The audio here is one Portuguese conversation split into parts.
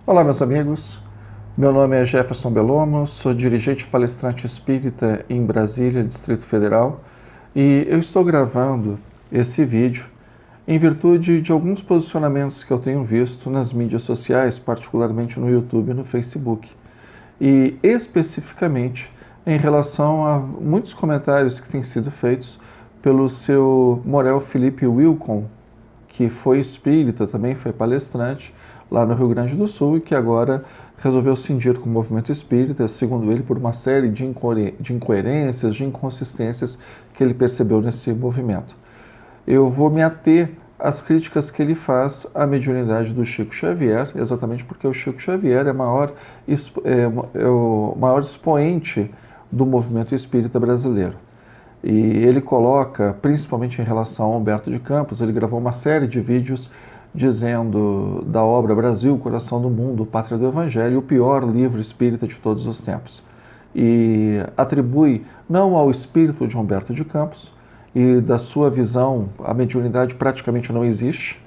Olá, meus amigos. Meu nome é Jefferson Belomo, sou dirigente palestrante espírita em Brasília, Distrito Federal, e eu estou gravando esse vídeo em virtude de alguns posicionamentos que eu tenho visto nas mídias sociais, particularmente no YouTube e no Facebook, e especificamente em relação a muitos comentários que têm sido feitos pelo seu Morel Felipe Wilcon, que foi espírita, também foi palestrante lá no Rio Grande do Sul e que agora resolveu cindir com o movimento espírita, segundo ele, por uma série de incoerências, de inconsistências que ele percebeu nesse movimento. Eu vou me ater às críticas que ele faz à mediunidade do Chico Xavier, exatamente porque o Chico Xavier é o maior expoente do movimento espírita brasileiro. E ele coloca, principalmente em relação a Humberto de Campos, ele gravou uma série de vídeos dizendo da obra Brasil, Coração do Mundo, Pátria do Evangelho, o pior livro espírita de todos os tempos. E atribui não ao espírito de Humberto de Campos, e da sua visão, a mediunidade praticamente não existe,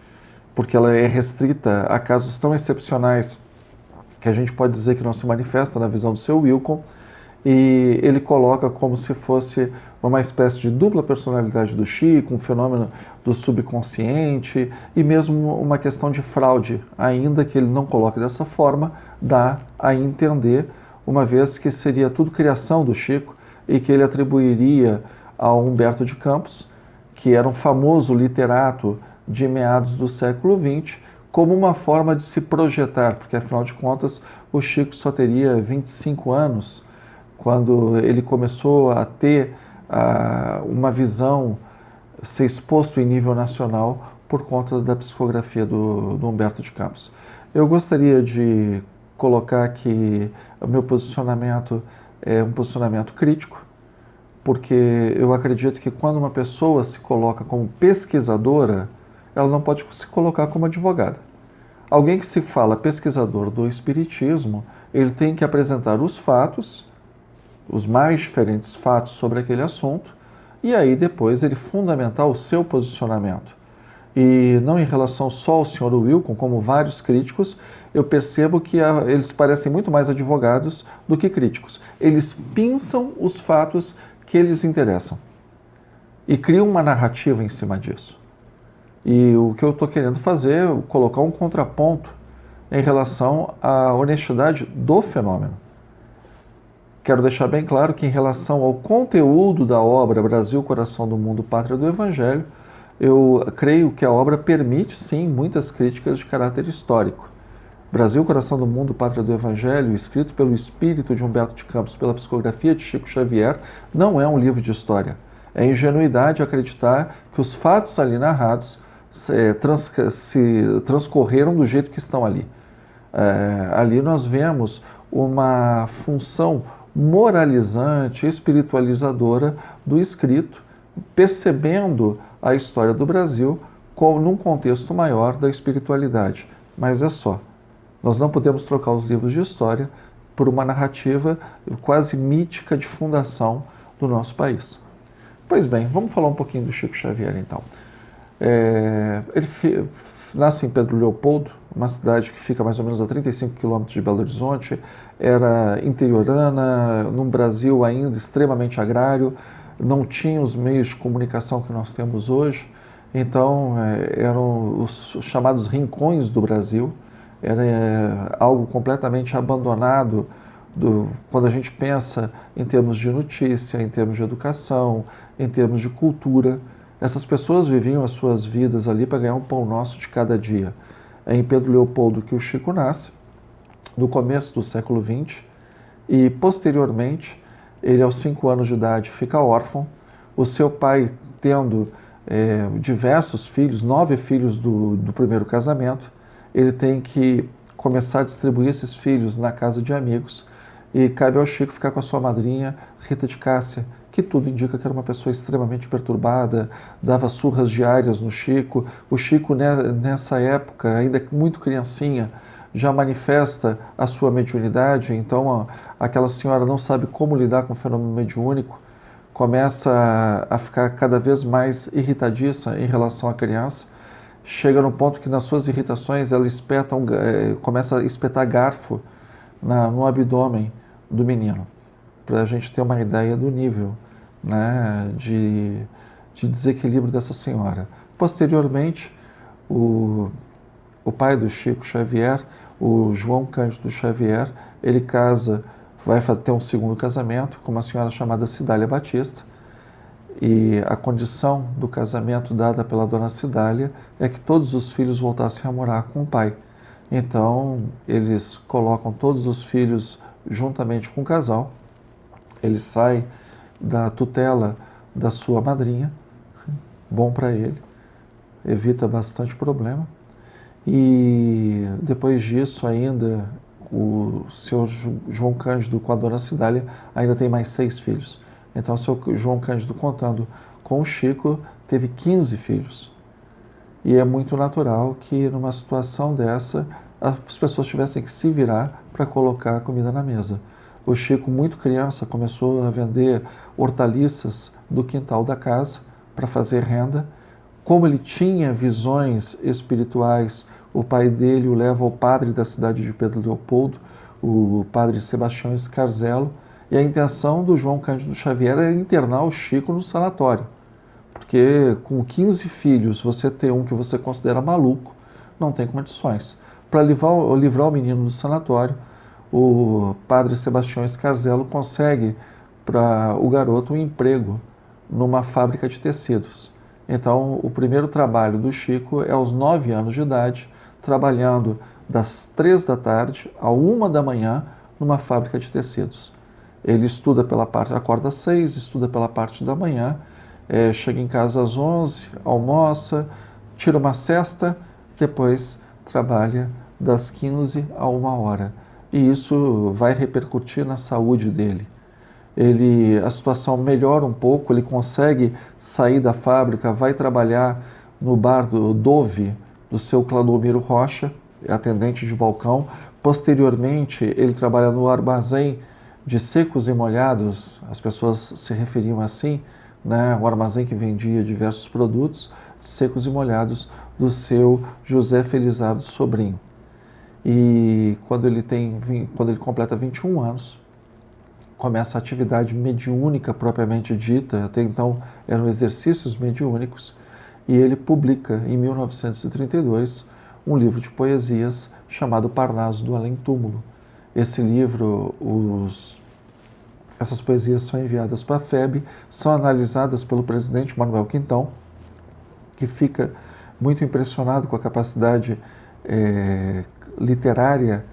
porque ela é restrita a casos tão excepcionais que a gente pode dizer que não se manifesta na visão do seu Wilcon, e ele coloca como se fosse uma espécie de dupla personalidade do Chico, um fenômeno do subconsciente e mesmo uma questão de fraude, ainda que ele não coloque dessa forma, dá a entender, uma vez que seria tudo criação do Chico e que ele atribuiria a Humberto de Campos, que era um famoso literato de meados do século XX, como uma forma de se projetar, porque afinal de contas o Chico só teria 25 anos, quando ele começou a ter uma visão, ser exposto em nível nacional por conta da psicografia do Humberto de Campos. Eu gostaria de colocar que o meu posicionamento é um posicionamento crítico, porque eu acredito que quando uma pessoa se coloca como pesquisadora, ela não pode se colocar como advogada. Alguém que se fala pesquisador do espiritismo, ele tem que apresentar os fatos, os mais diferentes fatos sobre aquele assunto, e aí depois ele fundamentar o seu posicionamento. E não em relação só ao Sr. Wilcon, como vários críticos, eu percebo que eles parecem muito mais advogados do que críticos. Eles pinçam os fatos que eles interessam e criam uma narrativa em cima disso. E o que eu estou querendo fazer é colocar um contraponto em relação à honestidade do fenômeno. Quero deixar bem claro que, em relação ao conteúdo da obra Brasil, Coração do Mundo, Pátria do Evangelho, eu creio que a obra permite, sim, muitas críticas de caráter histórico. Brasil, Coração do Mundo, Pátria do Evangelho, escrito pelo espírito de Humberto de Campos, pela psicografia de Chico Xavier, não é um livro de história. É ingenuidade acreditar que os fatos ali narrados se transcorreram do jeito que estão ali. Ali nós vemos uma função moralizante, espiritualizadora do escrito, percebendo a história do Brasil como num contexto maior da espiritualidade. Mas é só. Nós não podemos trocar os livros de história por uma narrativa quase mítica de fundação do nosso país. Pois bem, vamos falar um pouquinho do Chico Xavier então. Ele nasce em Pedro Leopoldo, uma cidade que fica mais ou menos a 35 quilômetros de Belo Horizonte, era interiorana, num Brasil ainda extremamente agrário, não tinha os meios de comunicação que nós temos hoje, então eram os chamados rincões do Brasil, era algo completamente abandonado quando a gente pensa em termos de notícia, em termos de educação, em termos de cultura. Essas pessoas viviam as suas vidas ali para ganhar um pão nosso de cada dia. É em Pedro Leopoldo que o Chico nasce, no começo do século XX, e posteriormente, ele aos 5 anos de idade fica órfão, o seu pai tendo diversos filhos, 9 filhos do primeiro casamento, ele tem que começar a distribuir esses filhos na casa de amigos, e cabe ao Chico ficar com a sua madrinha, Rita de Cássia, que tudo indica que era uma pessoa extremamente perturbada, dava surras diárias no Chico. O Chico, nessa época, ainda muito criancinha, já manifesta a sua mediunidade, então aquela senhora não sabe como lidar com o fenômeno mediúnico, começa a ficar cada vez mais irritadiça em relação à criança, chega no ponto que nas suas irritações ela começa a espetar garfo no abdômen do menino, para a gente ter uma ideia do nível, né, de desequilíbrio dessa senhora. Posteriormente, o pai do Chico Xavier, o João Cândido Xavier, ele vai ter um segundo casamento com uma senhora chamada Cidália Batista, e a condição do casamento dada pela dona Cidália é que todos os filhos voltassem a morar com o pai. Então, eles colocam todos os filhos juntamente com o casal, ele sai da tutela da sua madrinha, bom para ele, evita bastante problema. E depois disso ainda, o senhor João Cândido com a dona Cidália ainda tem mais 6 filhos. Então o senhor João Cândido, contando com o Chico, teve 15 filhos. E é muito natural que numa situação dessa as pessoas tivessem que se virar para colocar a comida na mesa. O Chico, muito criança, começou a vender hortaliças do quintal da casa para fazer renda. Como ele tinha visões espirituais, o pai dele o leva ao padre da cidade de Pedro Leopoldo, o padre Sebastião Scarzelo, e a intenção do João Cândido Xavier era internar o Chico no sanatório, porque com 15 filhos, você ter um que você considera maluco, não tem condições. Para livrar o menino do sanatório, o padre Sebastião Scarzelo consegue para o garoto um emprego numa fábrica de tecidos. Então, o primeiro trabalho do Chico é aos 9 anos de idade, trabalhando das 3 da tarde à 1 da manhã numa fábrica de tecidos. Ele estuda acorda às 6, estuda pela parte da manhã, chega em casa às 11, almoça, tira uma siesta, depois trabalha das 15 a 1 hora. E isso vai repercutir na saúde dele. A situação melhora um pouco, ele consegue sair da fábrica, vai trabalhar no bar do Dove, do seu Cladomiro Rocha, atendente de balcão. Posteriormente, ele trabalha no armazém de secos e molhados, as pessoas se referiam assim, né? O armazém que vendia diversos produtos, secos e molhados, do seu José Felizardo Sobrinho. E quando ele completa 21 anos, começa a atividade mediúnica propriamente dita, até então eram exercícios mediúnicos, e ele publica em 1932 um livro de poesias chamado Parnaso do Além Túmulo. Esse livro, essas poesias são enviadas para a FEB, são analisadas pelo presidente Manuel Quintão, que fica muito impressionado com a capacidade literária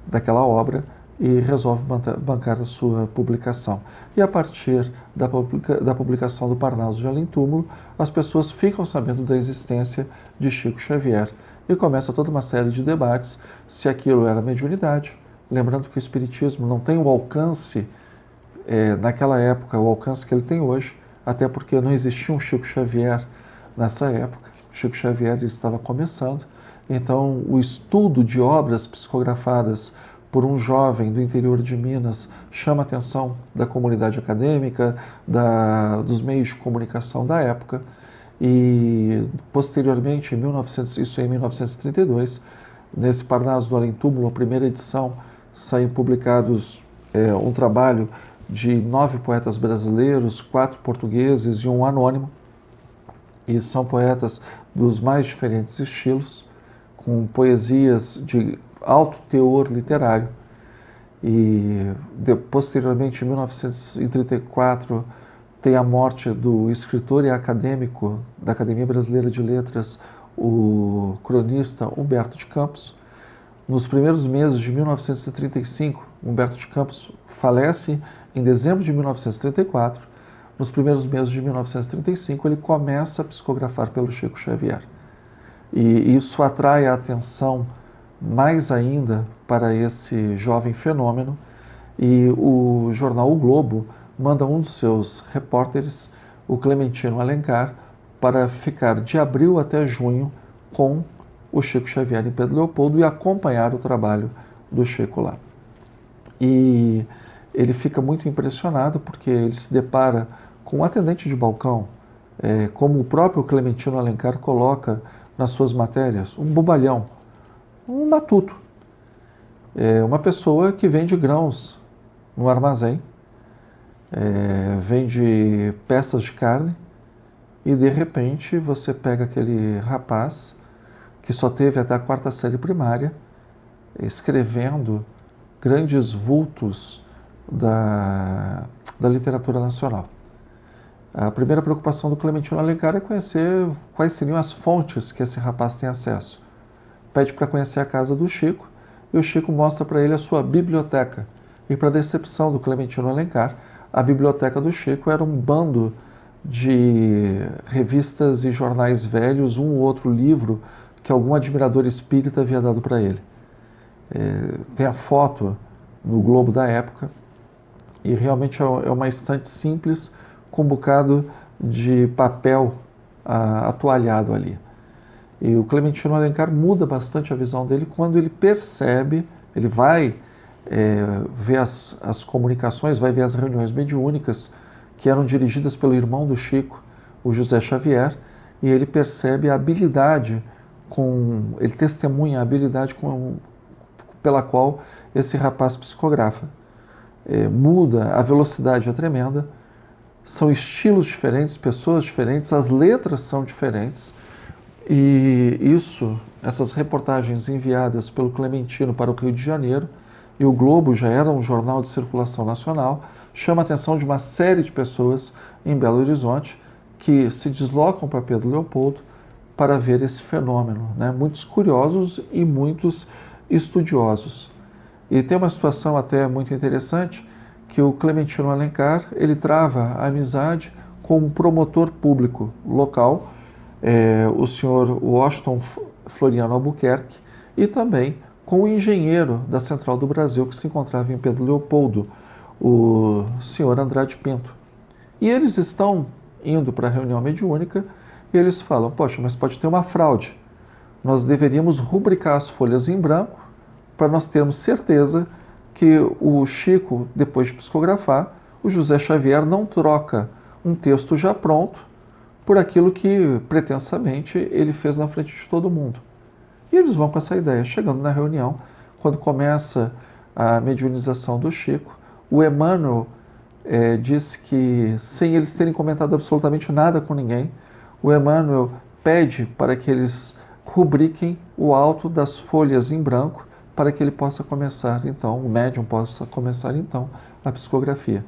daquela obra e resolve bancar a sua publicação. E a partir da publicação do Parnaso de Além Túmulo, as pessoas ficam sabendo da existência de Chico Xavier e começa toda uma série de debates se aquilo era mediunidade. Lembrando que o Espiritismo não tem o alcance, naquela época, o alcance que ele tem hoje, até porque não existia um Chico Xavier nessa época. O Chico Xavier estava começando, então o estudo de obras psicografadas por um jovem do interior de Minas chama a atenção da comunidade acadêmica, dos meios de comunicação da época, e posteriormente, isso em 1932, nesse Parnaso do Além Túmulo, a primeira edição, saem publicados um trabalho de 9 poetas brasileiros, 4 portugueses e um anônimo, e são poetas dos mais diferentes estilos, com poesias de alto teor literário. E posteriormente, em 1934, tem a morte do escritor e acadêmico da Academia Brasileira de Letras, o cronista Humberto de Campos. Nos primeiros meses de 1935, Humberto de Campos falece em dezembro de 1934. Nos primeiros meses de 1935, ele começa a psicografar pelo Chico Xavier. E isso atrai a atenção mais ainda para esse jovem fenômeno, e o jornal O Globo manda um dos seus repórteres, o Clementino Alencar, para ficar de abril até junho com o Chico Xavier em Pedro Leopoldo e acompanhar o trabalho do Chico lá. E ele fica muito impressionado porque ele se depara com um atendente de balcão, como o próprio Clementino Alencar coloca nas suas matérias? Um bobalhão, um matuto. Uma pessoa que vende grãos no armazém, vende peças de carne, e de repente você pega aquele rapaz que só teve até a 4ª série primária, escrevendo grandes vultos da literatura nacional. A primeira preocupação do Clementino Alencar é conhecer quais seriam as fontes que esse rapaz tem acesso. Pede para conhecer a casa do Chico, e o Chico mostra para ele a sua biblioteca. E para decepção do Clementino Alencar, a biblioteca do Chico era um bando de revistas e jornais velhos, um ou outro livro que algum admirador espírita havia dado para ele. Tem a foto no Globo da época, e realmente é uma estante simples com um bocado de papel atualhado ali. E o Clementino Alencar muda bastante a visão dele quando ele percebe, ele vai ver as comunicações, vai ver as reuniões mediúnicas que eram dirigidas pelo irmão do Chico, o José Xavier, e ele percebe a habilidade, ele testemunha a habilidade pela qual esse rapaz psicografa. Muda, a velocidade é tremenda, são estilos diferentes, pessoas diferentes, as letras são diferentes, e essas reportagens enviadas pelo Clementino para o Rio de Janeiro, e o Globo já era um jornal de circulação nacional, chama a atenção de uma série de pessoas em Belo Horizonte que se deslocam para Pedro Leopoldo para ver esse fenômeno, né? Muitos curiosos e muitos estudiosos. E tem uma situação até muito interessante, que o Clementino Alencar, ele trava a amizade com um promotor público local, o senhor Washington Floriano Albuquerque, e também com o engenheiro da Central do Brasil, que se encontrava em Pedro Leopoldo, o senhor Andrade Pinto. E eles estão indo para a reunião mediúnica e eles falam, poxa, mas pode ter uma fraude. Nós deveríamos rubricar as folhas em branco para nós termos certeza que o Chico, depois de psicografar, o José Xavier não troca um texto já pronto por aquilo que pretensamente ele fez na frente de todo mundo. E eles vão com essa ideia. Chegando na reunião, quando começa a mediunização do Chico, o Emmanuel diz que, sem eles terem comentado absolutamente nada com ninguém, o Emmanuel pede para que eles rubriquem o alto das folhas em branco para que ele possa começar, então, o médium possa começar, então, a psicografia.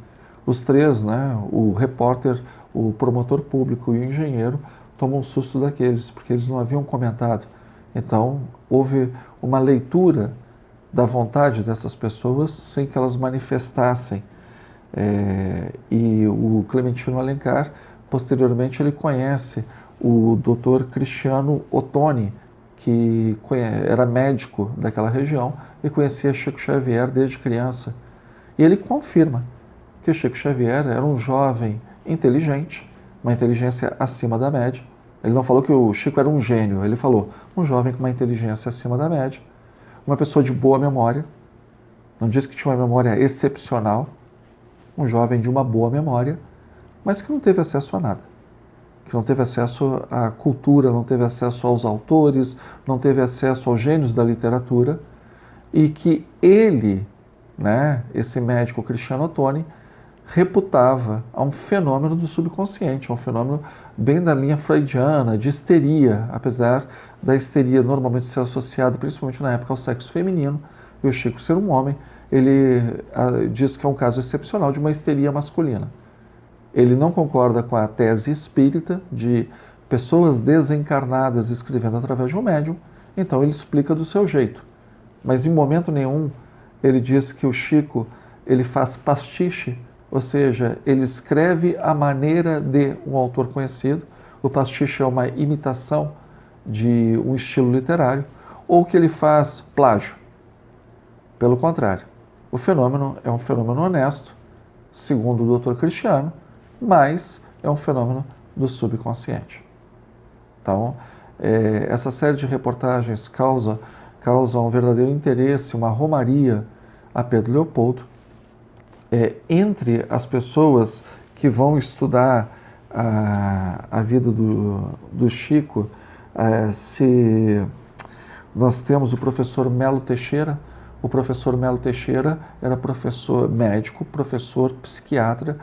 Os três, né, o repórter, o promotor público e o engenheiro, tomam um susto daqueles, porque eles não haviam comentado. Então, houve uma leitura da vontade dessas pessoas sem que elas manifestassem. E o Clementino Alencar, posteriormente, ele conhece o Dr. Cristiano Ottoni, que era médico daquela região e conhecia Chico Xavier desde criança. E ele confirma que o Chico Xavier era um jovem inteligente, uma inteligência acima da média. Ele não falou que o Chico era um gênio, ele falou um jovem com uma inteligência acima da média, uma pessoa de boa memória, não disse que tinha uma memória excepcional, um jovem de uma boa memória, mas que não teve acesso a nada, que não teve acesso à cultura, não teve acesso aos autores, não teve acesso aos gênios da literatura, e que ele, né, esse médico Cristiano Ottoni, reputava a um fenômeno do subconsciente, um fenômeno bem da linha freudiana, de histeria, apesar da histeria normalmente ser associada, principalmente na época, ao sexo feminino, e o Chico ser um homem, ele diz que é um caso excepcional de uma histeria masculina. Ele não concorda com a tese espírita de pessoas desencarnadas escrevendo através de um médium, então ele explica do seu jeito. Mas em momento nenhum ele diz que o Chico ele faz pastiche, ou seja, ele escreve à maneira de um autor conhecido. O pastiche é uma imitação de um estilo literário, ou que ele faz plágio. Pelo contrário, o fenômeno é um fenômeno honesto, segundo o Dr. Cristiano, mas é um fenômeno do subconsciente. Então, essa série de reportagens causa um verdadeiro interesse, uma romaria a Pedro Leopoldo. Entre as pessoas que vão estudar a vida do Chico, Se nós temos o professor Melo Teixeira, o professor Melo Teixeira era professor médico, professor psiquiatra,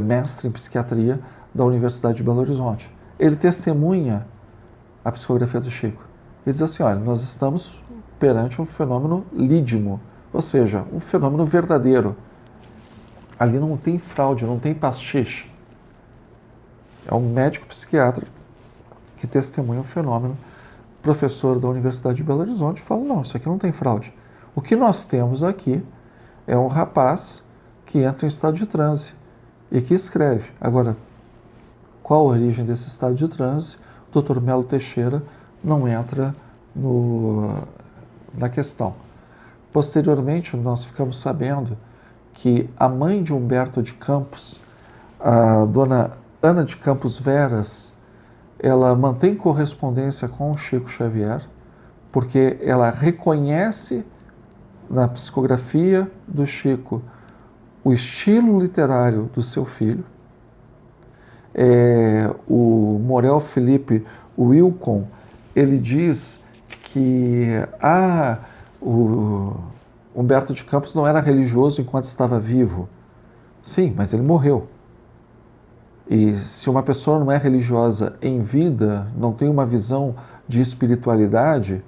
mestre em psiquiatria da Universidade de Belo Horizonte. Ele testemunha a psicografia do Chico. Ele diz assim, olha, nós estamos perante um fenômeno lídimo, ou seja, um fenômeno verdadeiro. Ali não tem fraude, não tem pastiche. É um médico psiquiatra que testemunha o fenômeno. Professor da Universidade de Belo Horizonte fala, não, isso aqui não tem fraude. O que nós temos aqui é um rapaz que entra em estado de transe e que escreve. Agora, qual a origem desse estado de transe? O Dr. Melo Teixeira não entra na questão. Posteriormente, nós ficamos sabendo que a mãe de Humberto de Campos, a dona Ana de Campos Veras, ela mantém correspondência com o Chico Xavier, porque ela reconhece na psicografia do Chico o estilo literário do seu filho. O Morel Felipe Wilcon, ele diz que o Humberto de Campos não era religioso enquanto estava vivo. Sim, mas ele morreu. E se uma pessoa não é religiosa em vida, não tem uma visão de espiritualidade,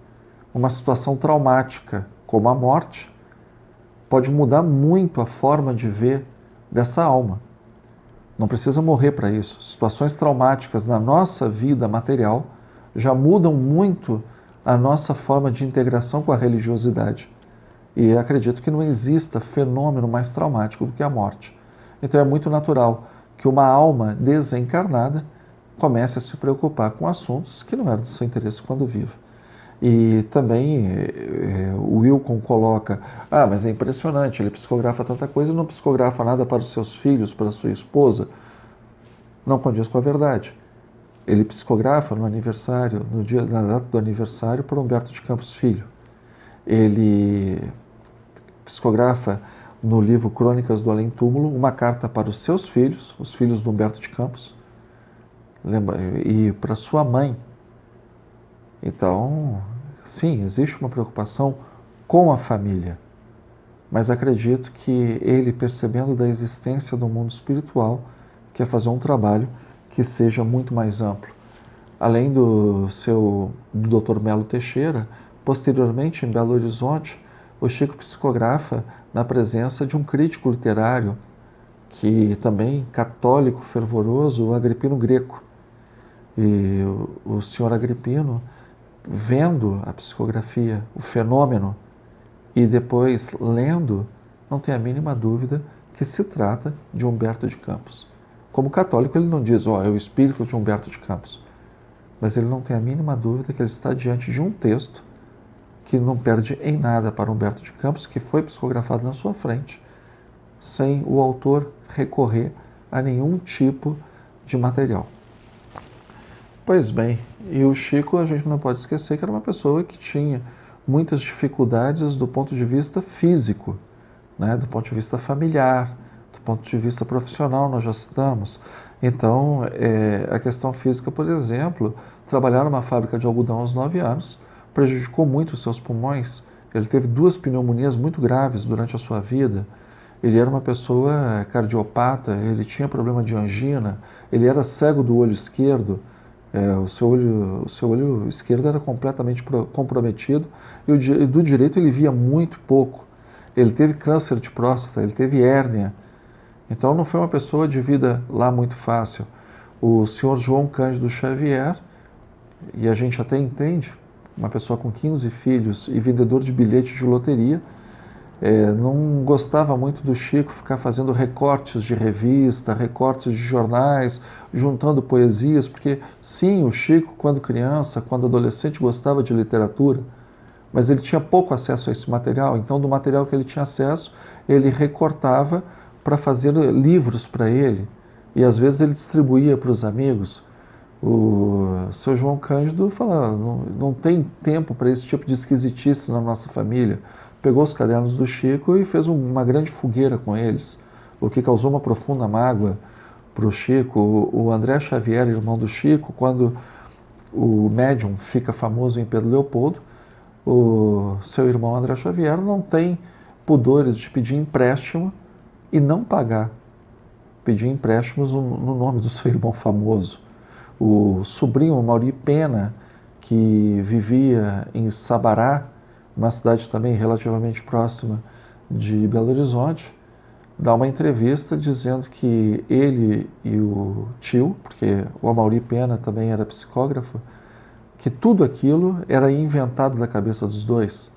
uma situação traumática como a morte pode mudar muito a forma de ver dessa alma. Não precisa morrer para isso. Situações traumáticas na nossa vida material já mudam muito a nossa forma de integração com a religiosidade. E acredito que não exista fenômeno mais traumático do que a morte. Então é muito natural que uma alma desencarnada comece a se preocupar com assuntos que não eram do seu interesse quando viva. E também o Wilcon coloca, mas é impressionante, ele psicografa tanta coisa e não psicografa nada para os seus filhos, para a sua esposa. Não condiz com a verdade. Ele psicografa no aniversário, na data do aniversário, para Humberto de Campos Filho. Ele psicografa no livro Crônicas do Além Túmulo uma carta para os seus filhos, os filhos do Humberto de Campos, e para sua mãe. Então, sim, existe uma preocupação com a família, mas acredito que ele, percebendo da existência do mundo espiritual, quer fazer um trabalho que seja muito mais amplo. Além do Dr. Melo Teixeira, posteriormente em Belo Horizonte, o Chico psicografa na presença de um crítico literário, que também católico fervoroso, o Agripino Greco. E o senhor Agripino, vendo a psicografia, o fenômeno, e depois lendo, não tem a mínima dúvida que se trata de Humberto de Campos. Como católico, ele não diz, é o espírito de Humberto de Campos. Mas ele não tem a mínima dúvida que ele está diante de um texto que não perde em nada para Humberto de Campos, que foi psicografado na sua frente, sem o autor recorrer a nenhum tipo de material. Pois bem, e o Chico, a gente não pode esquecer que era uma pessoa que tinha muitas dificuldades do ponto de vista físico, né? Do ponto de vista familiar, do ponto de vista profissional, nós já citamos. Então, a questão física, por exemplo, trabalhar numa fábrica de algodão aos 9 anos prejudicou muito os seus pulmões. Ele teve 2 pneumonias muito graves durante a sua vida. Ele era uma pessoa cardiopata, ele tinha problema de angina, ele era cego do olho esquerdo, o seu olho esquerdo era completamente comprometido e do direito ele via muito pouco. Ele teve câncer de próstata, ele teve hérnia. Então não foi uma pessoa de vida lá muito fácil. O senhor João Cândido Xavier, e a gente até entende, uma pessoa com 15 filhos e vendedor de bilhete de loteria, não gostava muito do Chico ficar fazendo recortes de revista, recortes de jornais, juntando poesias, porque sim, o Chico, quando criança, quando adolescente, gostava de literatura, mas ele tinha pouco acesso a esse material, então do material que ele tinha acesso, ele recortava para fazer livros para ele, e às vezes ele distribuía para os amigos. O seu João Cândido fala, não tem tempo para esse tipo de esquisitice na nossa família. Pegou os cadernos do Chico e fez uma grande fogueira com eles, o que causou uma profunda mágoa para o Chico. O André Xavier, irmão do Chico, quando o médium fica famoso em Pedro Leopoldo, o seu irmão André Xavier não tem pudores de pedir empréstimo e não pagar. Pedir empréstimos no nome do seu irmão famoso. O sobrinho Mauri Pena, que vivia em Sabará, uma cidade também relativamente próxima de Belo Horizonte, dá uma entrevista dizendo que ele e o tio, porque o Amaury Pena também era psicógrafo, que tudo aquilo era inventado da cabeça dos dois.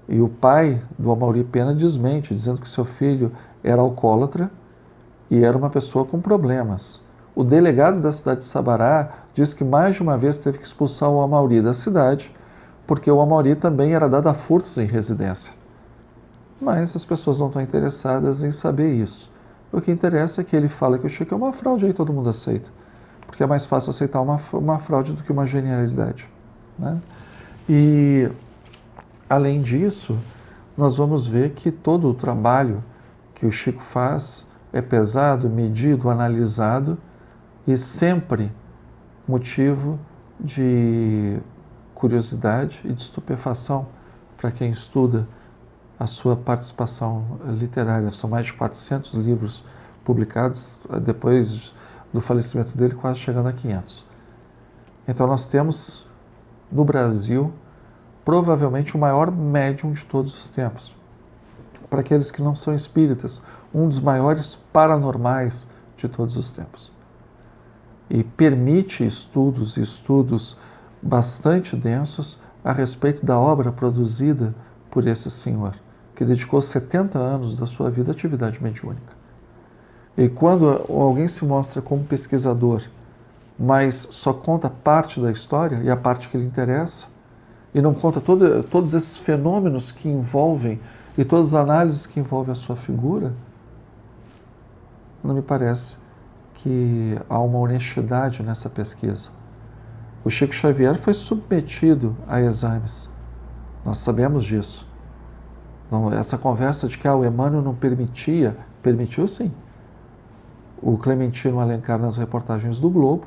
E o pai do Amaury Pena desmente, dizendo que seu filho era alcoólatra e era uma pessoa com problemas. O delegado da cidade de Sabará diz que mais de uma vez teve que expulsar o Amaury da cidade, porque o Amaury também era dado a furtos em residência. Mas as pessoas não estão interessadas em saber isso. O que interessa é que ele fala que o Chico é uma fraude, aí todo mundo aceita. Porque é mais fácil aceitar uma fraude do que uma genialidade, né? E, além disso, nós vamos ver que todo o trabalho que o Chico faz é pesado, medido, analisado e sempre motivo de curiosidade e de estupefação para quem estuda a sua participação literária. São mais de 400 livros publicados, depois do falecimento dele, quase chegando a 500. Então nós temos, no Brasil, provavelmente o maior médium de todos os tempos. Para aqueles que não são espíritas, um dos maiores paranormais de todos os tempos. E permite estudos bastante densos a respeito da obra produzida por esse senhor, que dedicou 70 anos da sua vida à atividade mediúnica. E quando alguém se mostra como pesquisador, mas só conta parte da história e a parte que lhe interessa, e não conta todos esses fenômenos que envolvem e todas as análises que envolvem a sua figura, não me parece que há uma honestidade nessa pesquisa. O Chico Xavier foi submetido a exames, nós sabemos disso. Então, essa conversa de que o Emmanuel não permitiu sim. O Clementino Alencar, nas reportagens do Globo,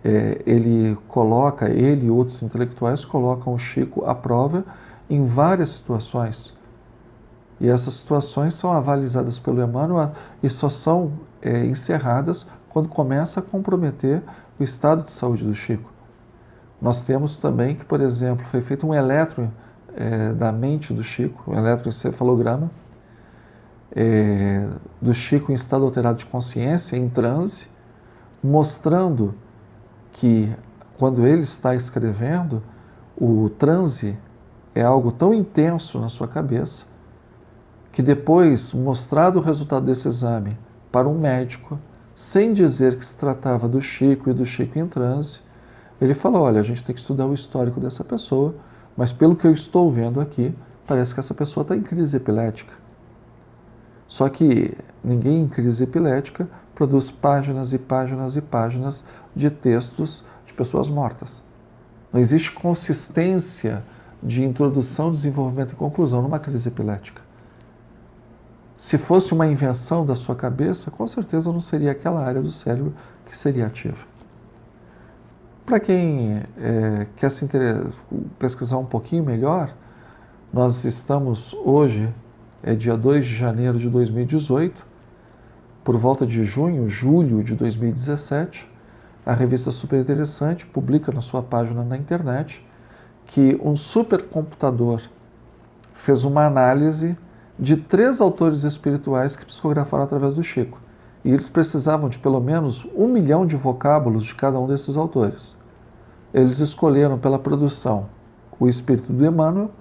ele e outros intelectuais colocam o Chico à prova em várias situações. E essas situações são avalizadas pelo Emmanuel e só são encerradas quando começa a comprometer o estado de saúde do Chico. Nós temos também que, por exemplo, foi feito um eletro da mente do Chico, um eletroencefalograma do Chico em estado alterado de consciência, em transe, mostrando que quando ele está escrevendo, o transe é algo tão intenso na sua cabeça que depois, mostrado o resultado desse exame para um médico, sem dizer que se tratava do Chico e do Chico em transe, ele falou: olha, a gente tem que estudar o histórico dessa pessoa, mas pelo que eu estou vendo aqui, parece que essa pessoa está em crise epilética. Só que ninguém em crise epilética produz páginas e páginas e páginas de textos de pessoas mortas. Não existe consistência de introdução, desenvolvimento e conclusão numa crise epilética. Se fosse uma invenção da sua cabeça, com certeza não seria aquela área do cérebro que seria ativa. Para quem quer pesquisar um pouquinho melhor, nós estamos hoje, dia 2 de janeiro de 2018, por volta de julho de 2017, a revista Super Interessante publica na sua página na internet que um supercomputador fez uma análise de 3 autores espirituais que psicografaram através do Chico. E eles precisavam de pelo menos 1 milhão de vocábulos de cada um desses autores. Eles escolheram pela produção o espírito do Emmanuel,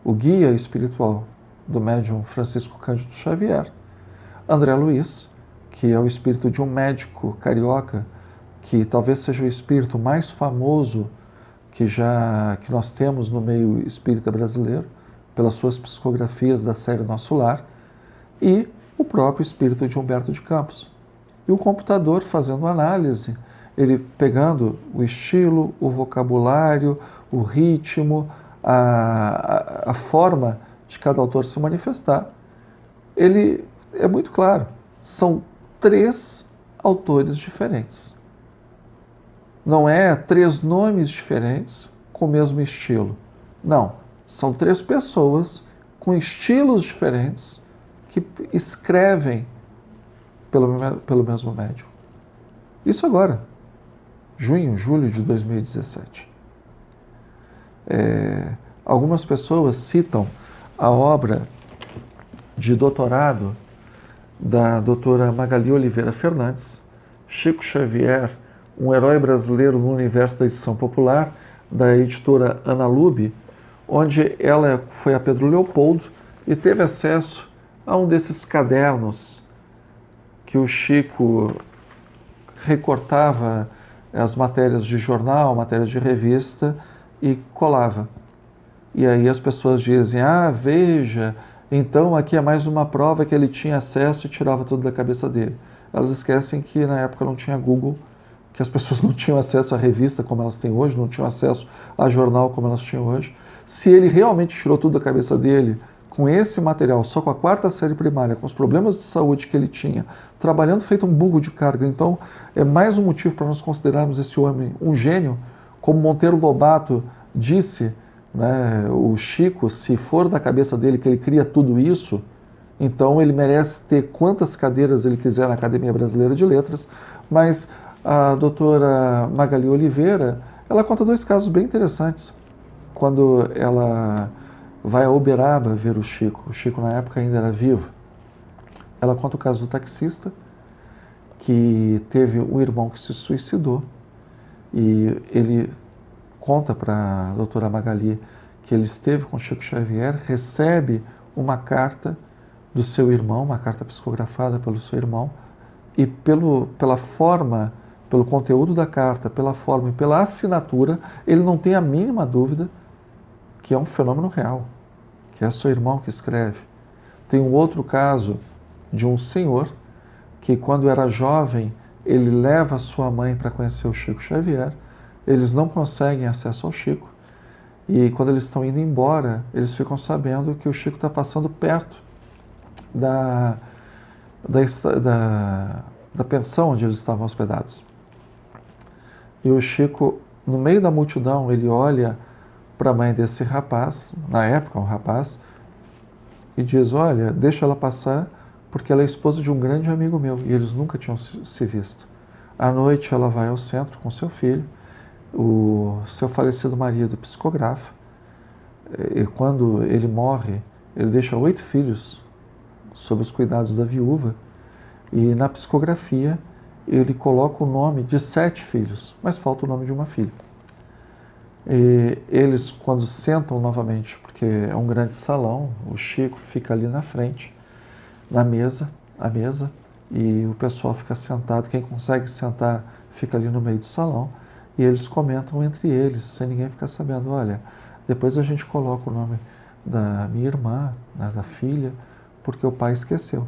o guia espiritual do médium Francisco Cândido Xavier, André Luiz, que é o espírito de um médico carioca, que talvez seja o espírito mais famoso que nós temos no meio espírita brasileiro, pelas suas psicografias da série Nosso Lar, e o próprio espírito de Humberto de Campos. E o computador fazendo análise, ele pegando o estilo, o vocabulário, o ritmo, a forma de cada autor se manifestar, ele é muito claro, são 3 autores diferentes. Não é 3 nomes diferentes com o mesmo estilo. Não, são 3 pessoas com estilos diferentes que escrevem pelo mesmo médium. Isso agora, junho, julho de 2017. Algumas pessoas citam a obra de doutorado da doutora Magali Oliveira Fernandes, Chico Xavier, um herói brasileiro no universo da edição popular, da editora Ana Lube, onde ela foi a Pedro Leopoldo e teve acesso a um desses cadernos que o Chico recortava as matérias de jornal, matérias de revista e colava. E aí as pessoas dizem, veja, então aqui é mais uma prova que ele tinha acesso e tirava tudo da cabeça dele. Elas esquecem que na época não tinha Google, que as pessoas não tinham acesso à revista como elas têm hoje, não tinham acesso a jornal como elas tinham hoje. Se ele realmente tirou tudo da cabeça dele, com esse material, só com a 4ª série primária, com os problemas de saúde que ele tinha, trabalhando feito um burro de carga, então é mais um motivo para nós considerarmos esse homem um gênio, como Monteiro Lobato disse, né, o Chico, se for da cabeça dele que ele cria tudo isso, então ele merece ter quantas cadeiras ele quiser na Academia Brasileira de Letras, mas a doutora Magali Oliveira, ela conta 2 casos bem interessantes. Quando ela vai a Uberaba ver o Chico na época ainda era vivo, ela conta o caso do taxista, que teve um irmão que se suicidou, e ele conta para a doutora Magali que ele esteve com Chico Xavier, recebe uma carta do seu irmão, uma carta psicografada pelo seu irmão, e pela forma, pelo conteúdo da carta, pela forma e pela assinatura, ele não tem a mínima dúvida que é um fenômeno real, que é seu irmão que escreve. Tem um outro caso de um senhor que, quando era jovem, ele leva a sua mãe para conhecer o Chico Xavier, eles não conseguem acesso ao Chico, e quando eles estão indo embora, eles ficam sabendo que o Chico está passando perto da pensão onde eles estavam hospedados. E o Chico, no meio da multidão, ele olha para a mãe desse rapaz, na época um rapaz, e diz, olha, deixa ela passar, porque ela é esposa de um grande amigo meu, e eles nunca tinham se visto. À noite ela vai ao centro com seu filho, o seu falecido marido psicografa, e quando ele morre, ele deixa 8 filhos sob os cuidados da viúva, e na psicografia ele coloca o nome de 7 filhos, mas falta o nome de uma filha. E eles, quando sentam novamente, porque é um grande salão, o Chico fica ali na frente, a mesa, e o pessoal fica sentado, quem consegue sentar fica ali no meio do salão, e eles comentam entre eles, sem ninguém ficar sabendo, olha, depois a gente coloca o nome da minha irmã, né, da filha, porque o pai esqueceu.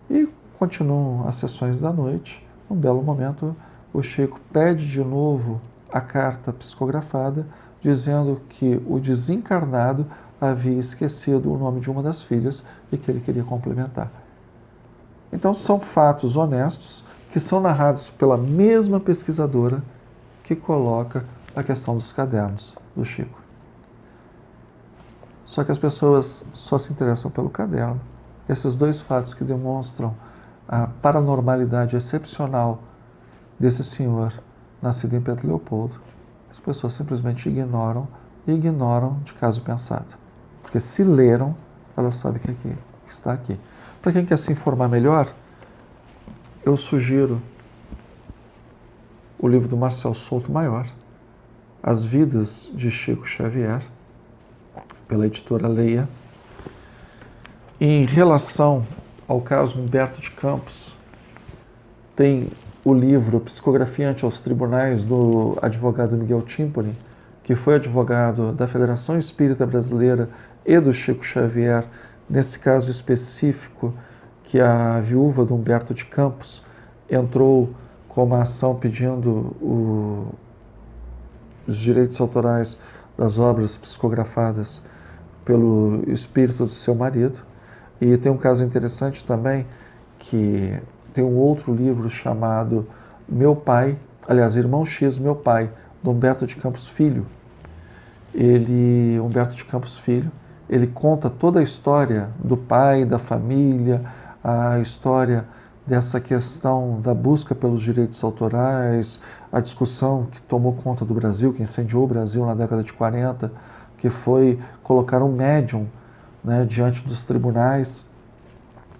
E continuam as sessões da noite. Num belo momento, o Chico pede de novo a carta psicografada, dizendo que o desencarnado havia esquecido o nome de uma das filhas e que ele queria complementar. Então, são fatos honestos que são narrados pela mesma pesquisadora que coloca a questão dos cadernos do Chico. Só que as pessoas só se interessam pelo caderno. Esses 2 fatos que demonstram a paranormalidade excepcional desse senhor nascido em Pedro Leopoldo, as pessoas simplesmente ignoram de caso pensado. Porque se leram, elas sabem que está aqui. Para quem quer se informar melhor, eu sugiro o livro do Marcel Souto Maior, As Vidas de Chico Xavier, pela editora Leia. Em relação ao caso Humberto de Campos, tem o livro Psicografia ante aos Tribunais, do advogado Miguel Timponi, que foi advogado da Federação Espírita Brasileira e do Chico Xavier, nesse caso específico, que a viúva do Humberto de Campos entrou com uma ação pedindo os direitos autorais das obras psicografadas pelo espírito do seu marido. E tem um caso interessante também, que tem um outro livro chamado Meu Pai aliás, Irmão X, meu pai, do Humberto de Campos Filho. Humberto de Campos Filho, ele conta toda a história do pai, da família, a história dessa questão da busca pelos direitos autorais, a discussão que tomou conta do Brasil, que incendiou o Brasil na década de 40, que foi colocar um médium, né, diante dos tribunais.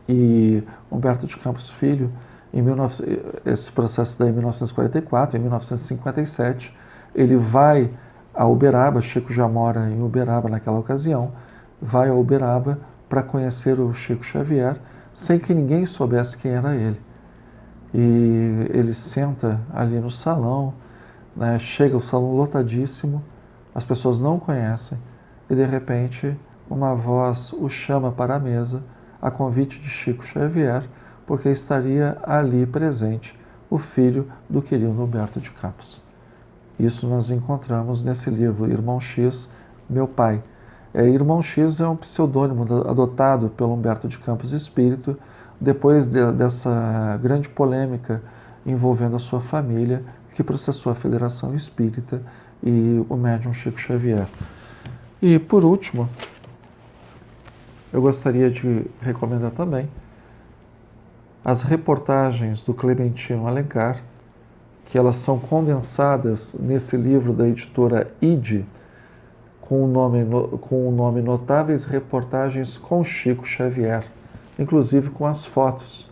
E Humberto de Campos Filho, esse processo daí em 1944, em 1957, ele vai a Uberaba, Chico já mora em Uberaba naquela ocasião, vai a Uberaba para conhecer o Chico Xavier, sem que ninguém soubesse quem era ele. E ele senta ali no salão, né, chega o salão lotadíssimo, as pessoas não conhecem, e de repente uma voz o chama para a mesa, a convite de Chico Xavier, porque estaria ali presente o filho do querido Humberto de Campos. Isso nós encontramos nesse livro, Irmão X, meu pai. Irmão X é um pseudônimo adotado pelo Humberto de Campos Espírito, depois dessa grande polêmica envolvendo a sua família, que processou a Federação Espírita e o médium Chico Xavier. E, por último, eu gostaria de recomendar também as reportagens do Clementino Alencar, que elas são condensadas nesse livro da editora ID, com o nome Notáveis Reportagens com Chico Xavier, inclusive com as fotos.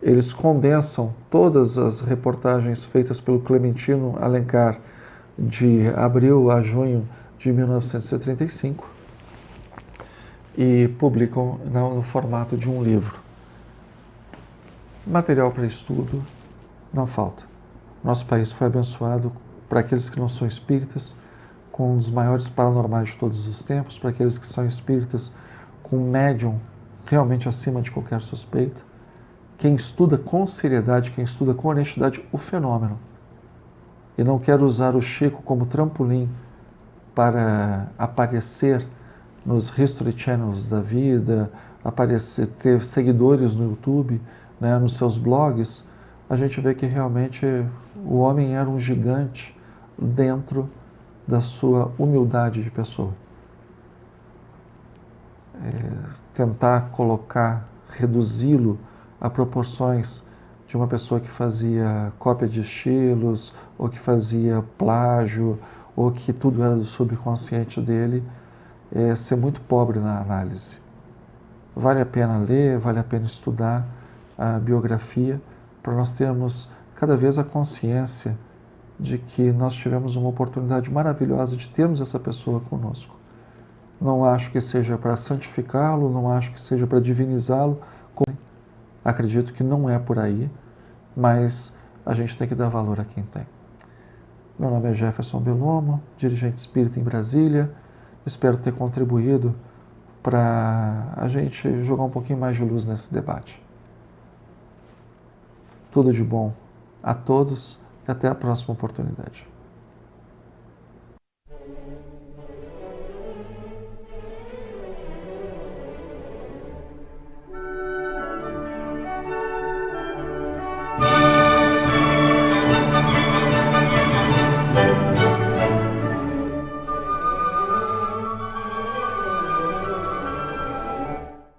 Eles condensam todas as reportagens feitas pelo Clementino Alencar de abril a junho de 1935 e publicam no formato de um livro. Material para estudo não falta. Nosso país foi abençoado, para aqueles que não são espíritas, com um dos maiores paranormais de todos os tempos, para aqueles que são espíritas, com um médium realmente acima de qualquer suspeita. Quem estuda com seriedade, quem estuda com honestidade o fenômeno, e não quer usar o Chico como trampolim para aparecer nos History Channels da vida, aparecer, ter seguidores no YouTube, né, nos seus blogs, a gente vê que realmente o homem era um gigante dentro da sua humildade de pessoa. Tentar colocar, reduzi-lo a proporções de uma pessoa que fazia cópia de estilos, ou que fazia plágio, ou que tudo era do subconsciente dele, é ser muito pobre na análise. Vale a pena ler, vale a pena estudar a biografia, para nós termos cada vez a consciência de que nós tivemos uma oportunidade maravilhosa de termos essa pessoa conosco. Não acho que seja para santificá-lo, não acho que seja para divinizá-lo, acredito que não é por aí, mas a gente tem que dar valor a quem tem. Meu nome é Jefferson Belomo, dirigente espírita em Brasília. Espero ter contribuído para a gente jogar um pouquinho mais de luz nesse debate. Tudo de bom a todos e até a próxima oportunidade.